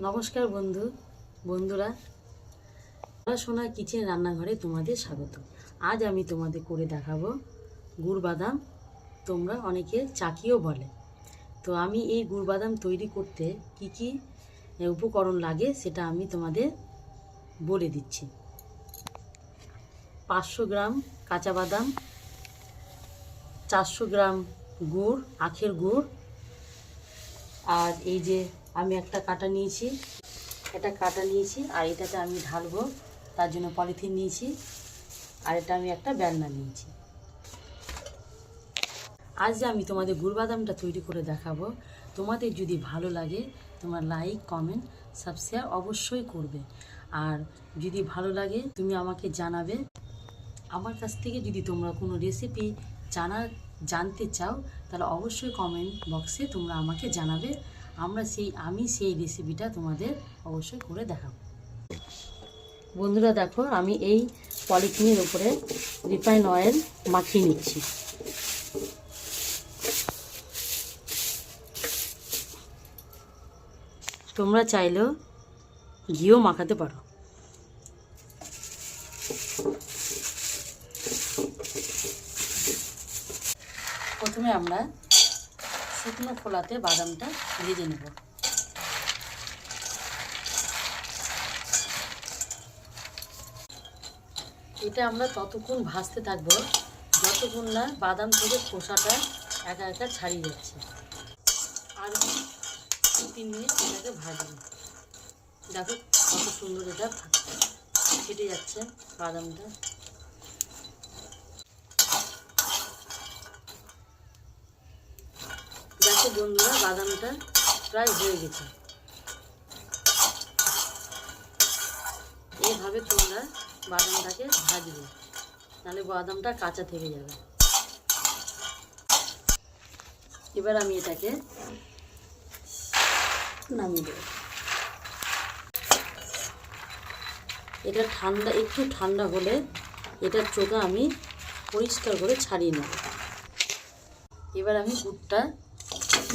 নমস্কার বন্ধুরা, সোনা কিচেন রান্নাঘরে তোমাদের স্বাগত। আজ আমি তোমাদের করে দেখাবো গুড় বাদাম। তোমরা অনেকে চাকিও বলে। তো আমি এই গুড় বাদাম তৈরি করতে কি কি উপকরণ লাগে সেটা আমি তোমাদের বলে দিচ্ছি। 500 গ্রাম কাঁচা বাদাম, 400 গ্রাম গুড়, আখের গুড়, আর এই যে আমি একটা কাটা নিয়েছি, আর এটাতে আমি ঢালবো, তার জন্য পলিথিন নিয়েছি, আর এটা আমি একটা বেলনা নিয়েছি। আজ যে আমি তোমাদের গুড় বাদামটা তৈরি করে দেখাবো, তোমাদের যদি ভালো লাগে তোমার লাইক, কমেন্ট, সাবস্ক্রাইব অবশ্যই করবে। আর যদি ভালো লাগে তুমি আমাকে জানাবে। আমার কাছ থেকে যদি তোমরা কোনো রেসিপি জানতে চাও তাহলে অবশ্যই কমেন্ট বক্সে তোমরা আমাকে জানাবে। আমি সেই রেসিপিটা তোমাদের অবশ্যই করে দেখাবো। বন্ধুরা দেখো, আমি এই পলিথিনের উপরে রিফাইন অয়েল মাখিয়ে নিচ্ছি। তোমরা চাইলেও ঘিও মাখাতে পারো। প্রথমে আমরা শুকনো খোলাতে বাদামটা ভেজে নেব। এটা আমরা ততক্ষণ ভাজতে থাকবো যতক্ষণ না বাদাম থেকে খোসাটা একা একা ছাড়িয়ে যাচ্ছে। আর 2-3 মিনিট এটাকে ভাজবো। দেখো কত সুন্দর এটা ফেটে যাচ্ছে বাদামটা। দেখো বন্ধুরা, বাদামটা প্রায় হয়ে গেছে। এইভাবে তোমরা বাদামটাকে ভাজবে, নাহলে বাদামটা কাঁচা থেকে যাবে। এবার আমি এটাকে নামিয়ে দেব। এটা একটু ঠান্ডা হলে এটার চোখা আমি পরিষ্কার করে ছাড়িয়ে নেব। এবার আমি গুড়টা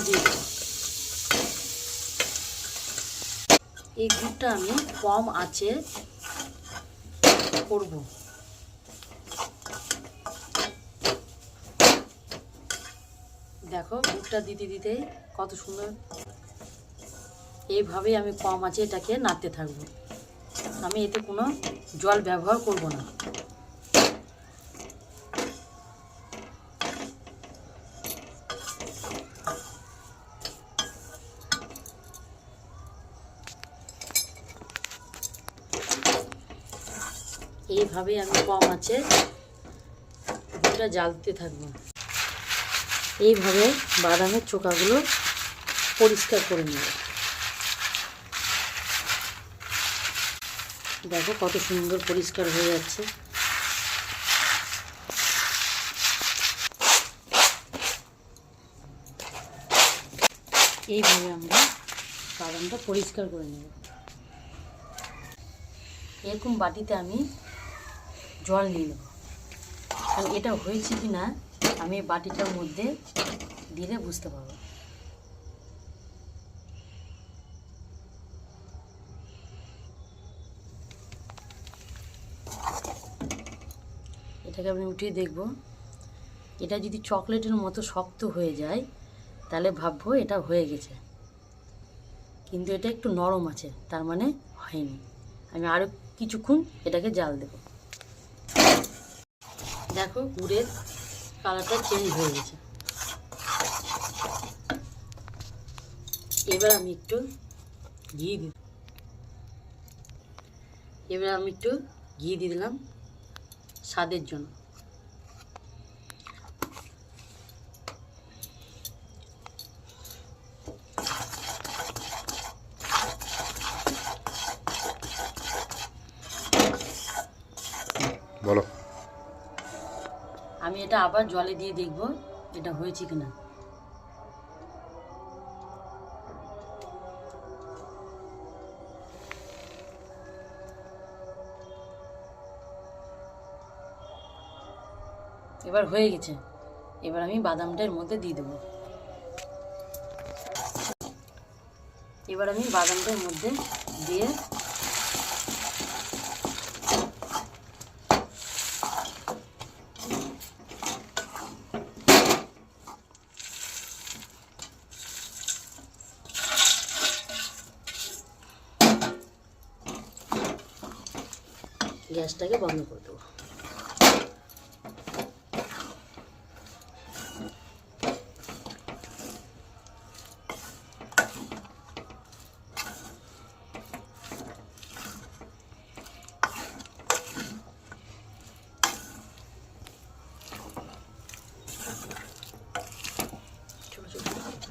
দিয়ে দেব। এই গুড়টা আমি কম আঁচে করব। দেখো গুড়টা দিতে দিতেই কত সুন্দর। এইভাবেই আমি কম আঁচে এটাকে নাড়তে থাকবো। আমি এতে কোনো জল ব্যবহার করব না। এইভাবেই আমি কম আঁচে গুড়টা জ্বালতে থাকবো। এইভাবে বাদামের চোকাগুলো পরিষ্কার করে নেব। দেখো কত সুন্দর পরিষ্কার হয়ে যাচ্ছে। এইভাবে আমরা বাদামটা পরিষ্কার করে নেব। এরকম বাটিতে আমি জল নিয়ে নেব, কারণ এটা হয়েছে কি না আমি বাটিটার মধ্যে দিলে বুঝতে পারবো। এটাকে আমি উঠিয়ে দেখব। এটা যদি চকলেটের মতো শক্ত হয়ে যায় তাহলে ভাববো এটা হয়ে গেছে, কিন্তু এটা একটু নরম আছে, তার মানে হয়নি। আমি আরও কিছুক্ষণ এটাকে জাল দেব। দেখো গুড়ের কালারটা চেঞ্জ হয়ে গেছে। এবার আমি একটু ঘি দিয়ে দিলাম স্বাদের জন্য। বলো। আমি এটা আবার জলে দিয়ে দেখব এটা হয়েছে কিনা। এবার হয়ে গেছে। এবার আমি বাদামটার মধ্যে দিয়ে দেবো। এবার আমি বাদামটার মধ্যে দিয়ে গ্যাসটাকে বন্ধ করে দেবো।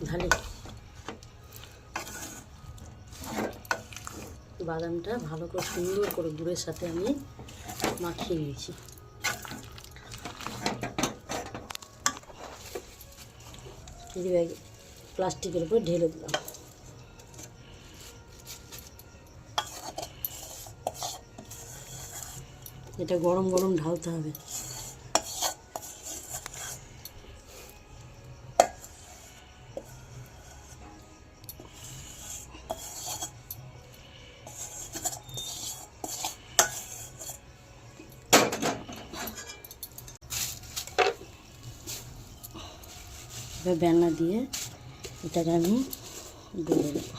ঢালি বাদামটা ভালো করে সুন্দর করে গুড়ের সাথে আমি মাখিয়ে নিয়েছি। প্লাস্টিকের উপর ঢেলে দিলাম। এটা গরম গরম ঢালতে হবে। এবার বেলনা দিয়ে এটাকে আমি বেলে দেব।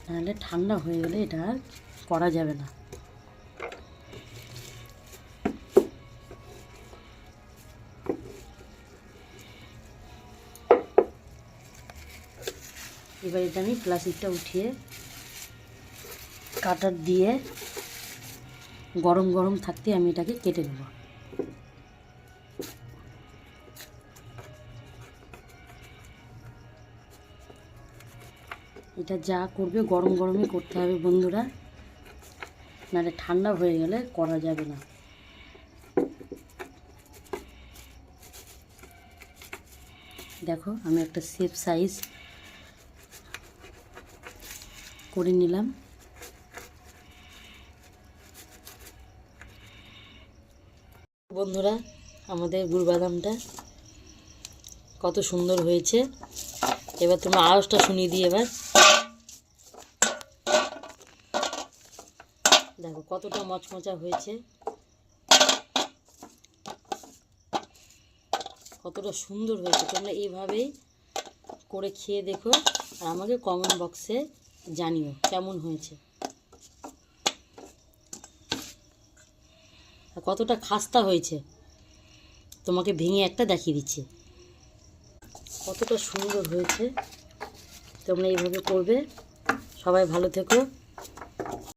নাহলে ঠান্ডা হয়ে গেলে এটা আর করা যাবে না। এবার এটা আমি প্লাস্টিকটা উঠিয়ে কাটার দিয়ে গরম গরম থাকতে আমি এটাকে কেটে নেব। এটা যা করবে গরম গরমই করতে হবে বন্ধুরা, নাহলে ঠান্ডা হয়ে গেলে করা যাবে না। দেখো আমি একটা শেপ সাইজ করে নিলাম। বন্ধুরা আমাদের গুড় বাদামটা কত সুন্দর হয়েছে। এবার তোমরা আওয়াজটা শুনিয়ে দিই। এবার দেখো কতটা মচমচা হয়েছে, কতটা সুন্দর হয়েছে। তোমরা এইভাবেই করে খেয়ে দেখো আর আমাকে কমেন্ট বক্সে জানিও কেমন হয়েছে, আর কতটা খাস্তা হয়েছে। তোমাকে ভেঙে একটা দেখিয়ে দিচ্ছি কতটা সুন্দর হয়েছে। তোমরা এইভাবে করবে। সবাই ভালো থেকো।